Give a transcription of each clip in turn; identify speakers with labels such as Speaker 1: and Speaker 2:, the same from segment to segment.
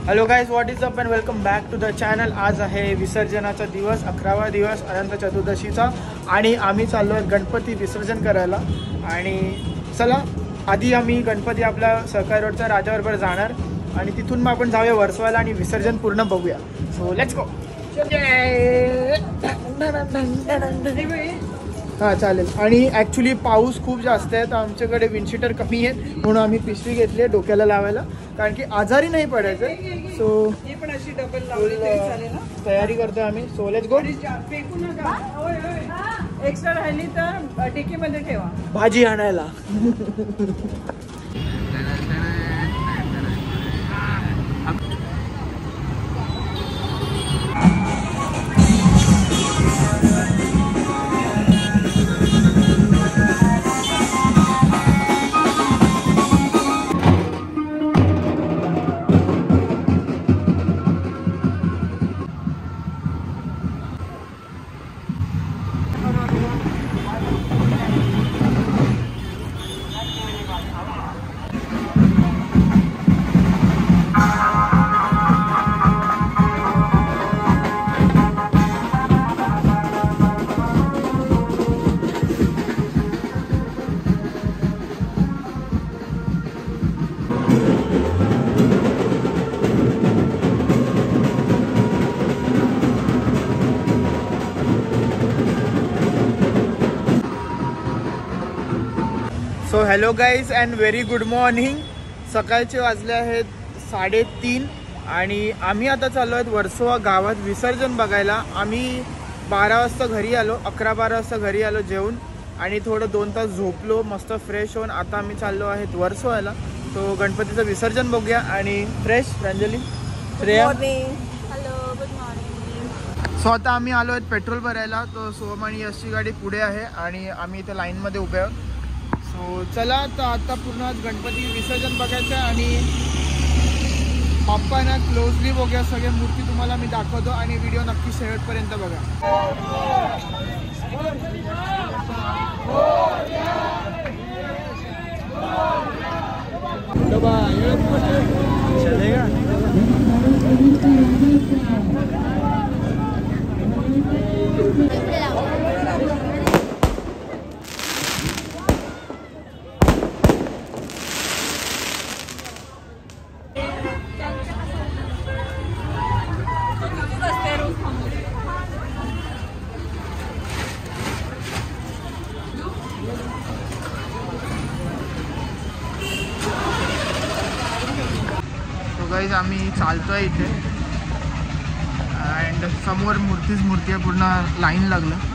Speaker 1: Hello guys, what is up and welcome back to the channel. आज आहे विसर्जनाचा दिवस, 11वा दिवस अनंत चतुर्दशीचा आणि आम्ही चाललो आहे गणपती विसर्जन करायला। आणि चला आधी आम्ही गणपती आपल्या सहकारी रोडच्या राजाबरोबर जाणार आणि तिथून मग आपण जाऊया वर्सोवाला आणि विसर्जन पूर्ण बघूया। So let's go. हां चालेल। आणि ॲक्च्युली पाऊस खूप जास्त आहे तर आमच्याकडे विंडशीटर कमी आहे म्हणून आम्ही पिशवी घेतली आहे डोक्याला लावायला, कारण की आजारी नाही पडायचं। सो
Speaker 2: ही पण अशी डबल लावली तरी चालेल ना।
Speaker 1: तयारी करतोय आम्ही। So let's go.
Speaker 2: फेकू नका, एक्स्ट्रा राहिली तर टिकीमध्ये ठेवा
Speaker 1: भाजी आणायला। So hello guys and very good morning. सकाळचे वाजले आहेत 3:30 आणि आम्ही आता चाललो आहेत वर्सोवा गावात विसर्जन बघायला। आम्ही 12 वाजता घरी आलो, 11-12 वाजता घरी आलो जेवून आणि थोडं 2 तास झोपलो मस्त फ्रेश होऊन। आता आम्ही चाललो आहेत वर्सोवाला, तो गणपतीचं विसर्जन बघूया आणि fresh. Pranjali, Shreya,
Speaker 3: hello, good morning.
Speaker 1: So आता आम्ही आलो आहेत पेट्रोल भरायला। तो सोहम आणि यशची गाडी पुढे आहे आणि आम्ही इथे लाईनमध्ये उभे आहोत। सो चला तर आता पूर्ण गणपती विसर्जन बघायचं आहे आणि बाप्पांना क्लोजली बघूया, सगळे मूर्ती तुम्हाला मी दाखवतो आणि व्हिडिओ नक्की शेवटपर्यंत बघा। चलेगा? गाइस आम्ही चालतोय इथे अँड समोर मूर्ती आहे, पूर्ण लाईन लागलं।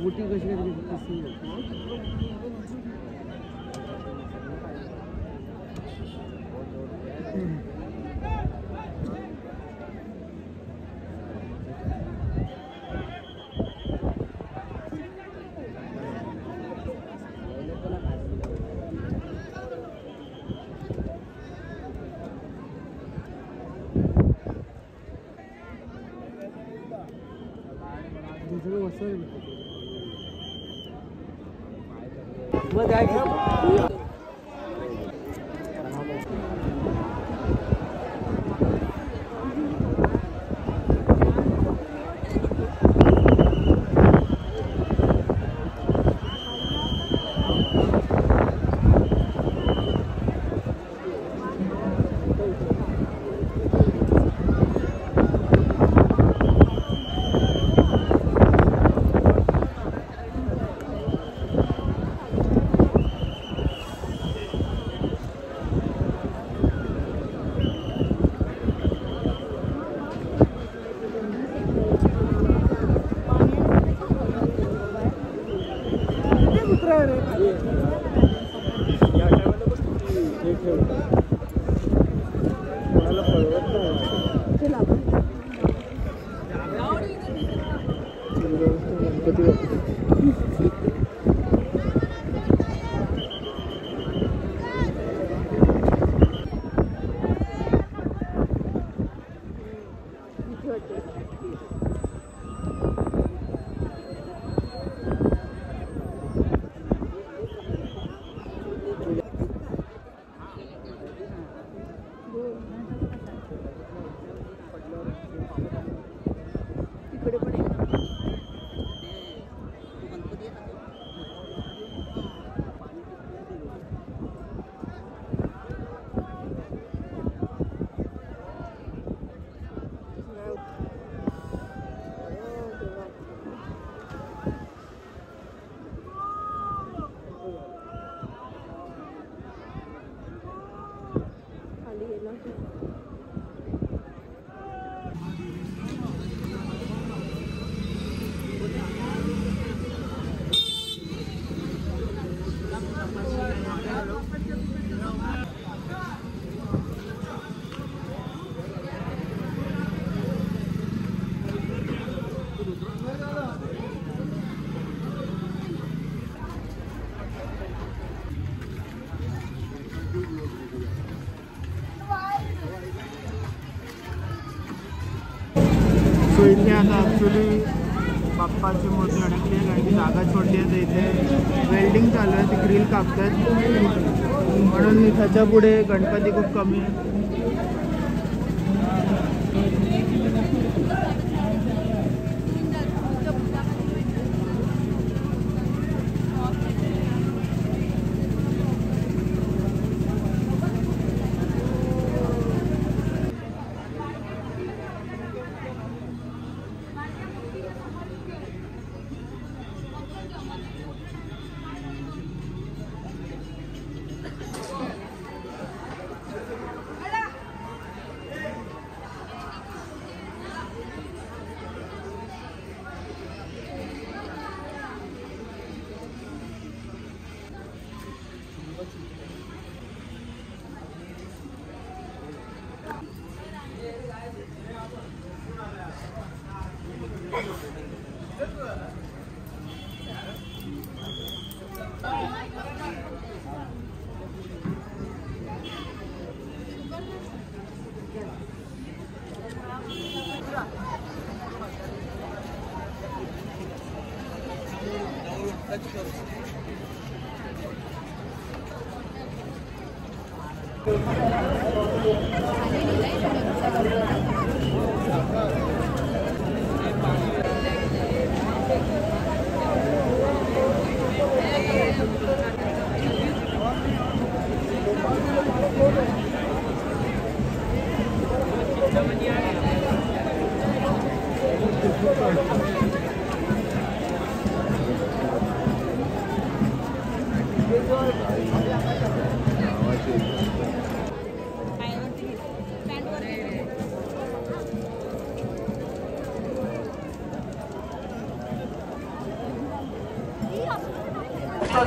Speaker 4: बुटी कशी
Speaker 1: सो इथे आता ॲक्च्युली बाप्पाची मूर्ती अडकली आहे कारण की जागा छोडली आहे. इथे वेल्डिंग चालू आहे, ती ग्रिल कापतात म्हणून त्याच्या पुढे गणपती खूप कमी आहे.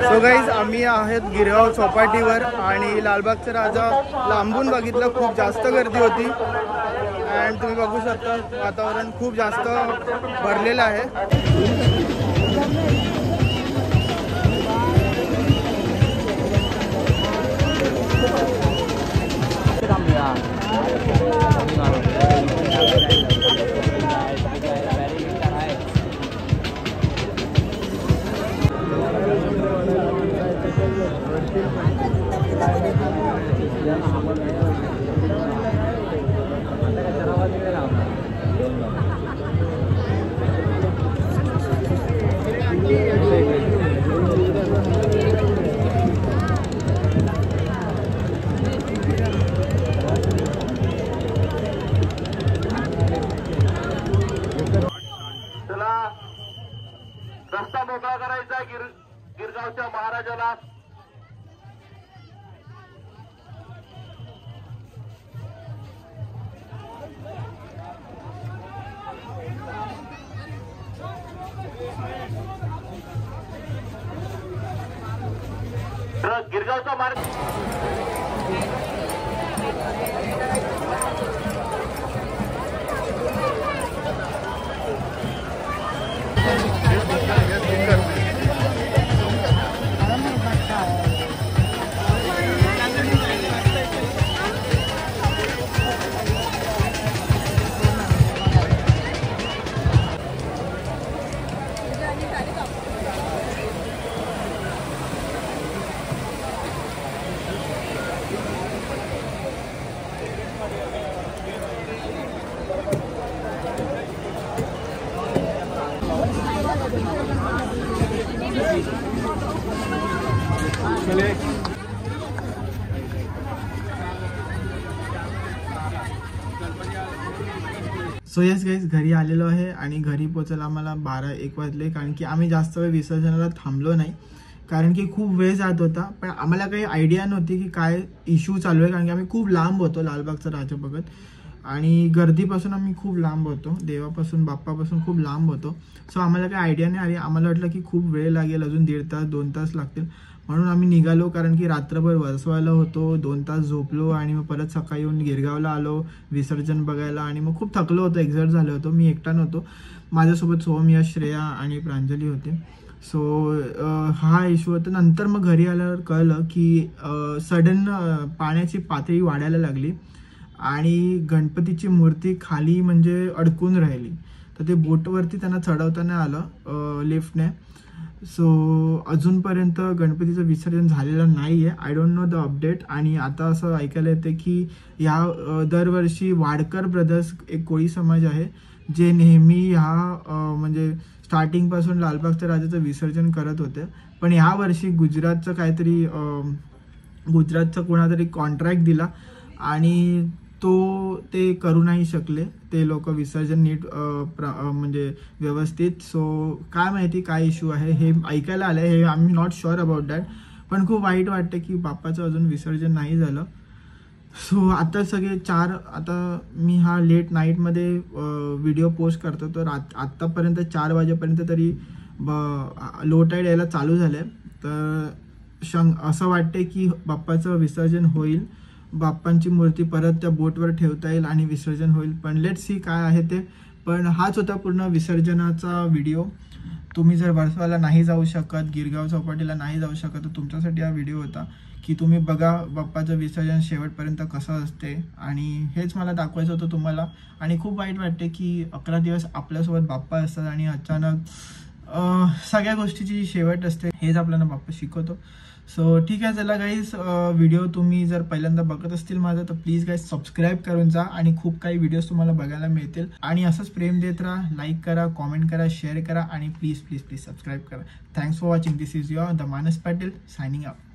Speaker 1: सो गाईज आम्ही आहेत गिरगाव चौपाटीवर आणि लालबागचा राजा लांबून बघितलं, खूप जास्त गर्दी होती अँड तुम्ही बघू शकता वातावरण खूप जास्त भरलेलं आहे.
Speaker 4: रस्ता मोकळा करायचा गिरगावच्या महाराजाला. गिरगावचा मार्ग
Speaker 1: सो येस गाईज घरी आलेलो आहे आणि घरी पोचायला आम्हाला 12-1 वाजले कारण की आम्ही जास्त वेळ विसर्जनाला थांबलो नाही कारण की खूप वेळ जात होता. पण आम्हाला काही आयडिया नव्हती की काय इश्यू चालू आहे कारण की आम्ही खूप लांब होतो लालबागचा राजा बघत आणि गर्दीपासून आम्ही खूप लांब होतो, देवापासून बाप्पापासून खूप लांब होतो. सो आम्हाला काही आयडिया नाही आली. आम्हाला वाटलं की खूप वेळ लागेल, अजून 1.5 तास 2 तास लागतील म्हणून आम्ही निघालो कारण की रात्रभर वर्सवायला होतो, 2 तास झोपलो आणि मग परत सकाळी येऊन गिरगावला आलो विसर्जन बघायला आणि मग खूप थकलो होतो, एक्झॉस्ट झालो होतो. मी एकटा नव्हतो, माझ्यासोबत सोहम, यश, श्रेया आणि प्रांजली होते. सो हा इश्यू होता. नंतर मग घरी आल्यावर कळलं की सडन पाण्याची पातळी वाढायला लागली आणि गणपतीची मूर्ती खाली म्हणजे अडकून राहिली. तर ते बोटवरती त्यांना चढवताना आलं लिफ्टने. सो अजूनपर्यंत गणपतीचं विसर्जन झालेलं नाही आहे. I don't know the update. आणि आता असं ऐकायला येतं की ह्या दरवर्षी वाडकर ब्रदर्स एक कोळी समाज आहे जे नेहमी ह्या म्हणजे स्टार्टिंगपासून लालबागच्या राजाचं विसर्जन करत होते. पण ह्या वर्षी गुजरातचं काहीतरी गुजरातचा कोणातरी कॉन्ट्रॅक्ट दिला आणि ते करू नाही शकले ते लोक विसर्जन नीट म्हणजे व्यवस्थित. सो काय माहिती काय इश्यू आहे हे ऐकायला आलं हे. I am not sure about that. पण खूप वाईट वाटतं की बाप्पाचं अजून विसर्जन नाही झालं. सो आता सगळे आता मी हा लेट नाईटमध्ये व्हिडिओ पोस्ट करतो तर आत्तापर्यंत 4 वाजेपर्यंत तरी लो टाईड यायला चालू झालं. तर असं वाटते की बाप्पाचं विसर्जन होईल, बाप्पांची मूर्ती परत त्या बोटवर ठेवता येईल आणि विसर्जन होईल. पण लेट्स सी काय आहे ते. पण हाच होता पूर्ण विसर्जनाचा व्हिडिओ. तुम्ही जर वर्सोवाला नाही जाऊ शकत, गिरगाव चौपाटीला नाही जाऊ शकत, तर तुमच्यासाठी हा व्हिडिओ होता की तुम्ही बघा बाप्पाचं विसर्जन शेवटपर्यंत कसं असते. आणि हेच मला दाखवायचं होतं तुम्हाला. आणि खूप वाईट वाटते की 11 दिवस आपल्यासोबत बाप्पा असतात आणि अचानक सगळ्या गोष्टीची शेवट असते. हेच आपल्याला बाप्पा शिकवतो. सो ठीक आहे, चला गाईज, व्हिडिओ तुम्ही जर पहिल्यांदा बघत असतील माझा तर प्लीज गाईज सबस्क्राईब करून जा आणि खूप काही व्हिडिओज तुम्हाला बघायला मिळतील. आणि असंच प्रेम देत राहा, लाईक करा, कॉमेंट करा, शेअर करा आणि प्लीज प्लीज प्लीज सबस्क्राईब करा. Thanks for watching. This is your the मानस पाटील सायनिंग आउट.